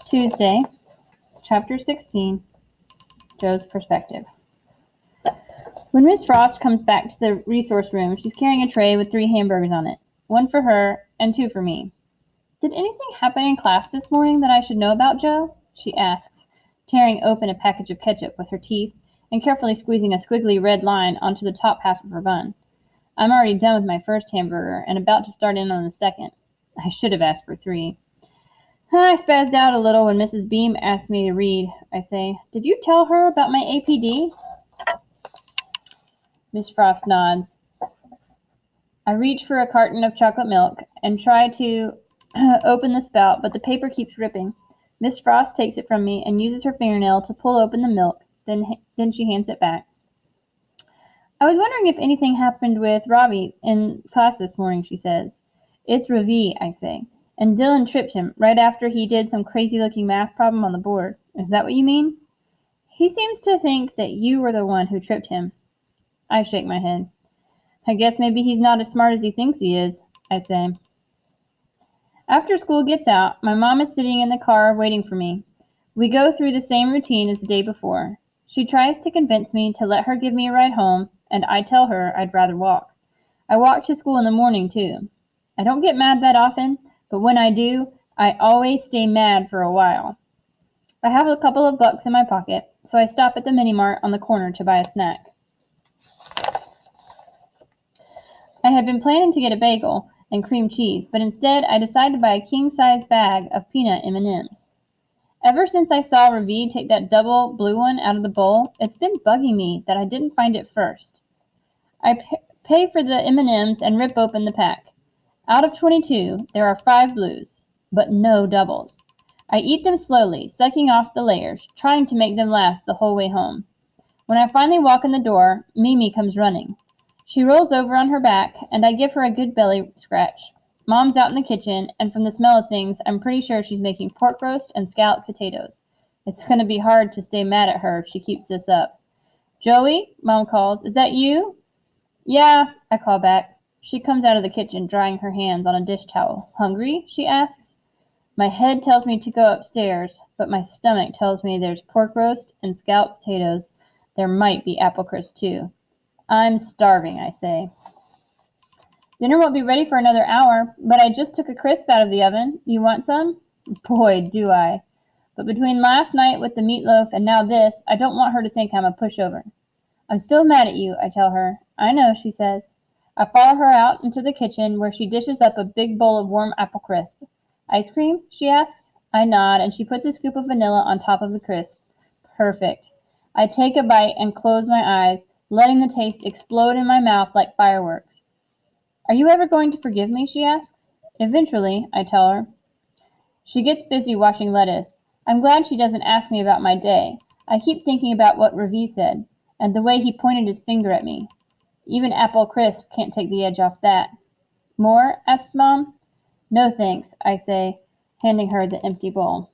Tuesday, Chapter 16, Joe's Perspective. When Miss Frost comes back to the resource room, she's carrying a tray with 3 hamburgers on it, 1 for her and 2 for me. "Did anything happen in class this morning that I should know about, Joe?" she asks, tearing open a package of ketchup with her teeth and carefully squeezing a squiggly red line onto the top half of her bun. I'm already done with my first hamburger and about to start in on the second. I should have asked for 3. I spazzed out a little when Mrs. Beam asked me to read. I say, "Did you tell her about my APD?" Miss Frost nods. I reach for a carton of chocolate milk and try to open the spout, but the paper keeps ripping. Miss Frost takes it from me and uses her fingernail to pull open the milk, then she hands it back. "I was wondering if anything happened with Robbie in class this morning," she says. "It's Ravi," I say. "And Dylan tripped him right after he did some crazy-looking math problem on the board. Is that what you mean?" "He seems to think that you were the one who tripped him." I shake my head. "I guess maybe he's not as smart as he thinks he is," I say. After school gets out, my mom is sitting in the car waiting for me. We go through the same routine as the day before. She tries to convince me to let her give me a ride home, and I tell her I'd rather walk. I walk to school in the morning, too. I don't get mad that often, but when I do, I always stay mad for a while. I have a couple of bucks in my pocket, so I stop at the mini-mart on the corner to buy a snack. I had been planning to get a bagel and cream cheese, but instead I decided to buy a king-size bag of peanut M&Ms. Ever since I saw Ravi take that double blue one out of the bowl, it's been bugging me that I didn't find it first. I pay for the M&Ms and rip open the pack. Out of 22, there are 5 blues, but no doubles. I eat them slowly, sucking off the layers, trying to make them last the whole way home. When I finally walk in the door, Mimi comes running. She rolls over on her back, and I give her a good belly scratch. Mom's out in the kitchen, and from the smell of things, I'm pretty sure she's making pork roast and scalloped potatoes. It's going to be hard to stay mad at her if she keeps this up. "Joey," Mom calls, "is that you?" "Yeah," I call back. She comes out of the kitchen, drying her hands on a dish towel. "Hungry?" she asks. My head tells me to go upstairs, but my stomach tells me there's pork roast and scalloped potatoes. There might be apple crisp, too. "I'm starving," I say. "Dinner won't be ready for another hour, but I just took a crisp out of the oven. You want some?" Boy, do I. But between last night with the meatloaf and now this, I don't want her to think I'm a pushover. "I'm still mad at you," I tell her. "I know," she says. I follow her out into the kitchen where she dishes up a big bowl of warm apple crisp. "Ice cream?" she asks. I nod, and she puts a scoop of vanilla on top of the crisp. Perfect. I take a bite and close my eyes, letting the taste explode in my mouth like fireworks. "Are you ever going to forgive me?" she asks. "Eventually," I tell her. She gets busy washing lettuce. I'm glad she doesn't ask me about my day. I keep thinking about what Ravi said, and the way he pointed his finger at me. Even apple crisp can't take the edge off that. "More?" asks Mom. "No thanks," I say, handing her the empty bowl.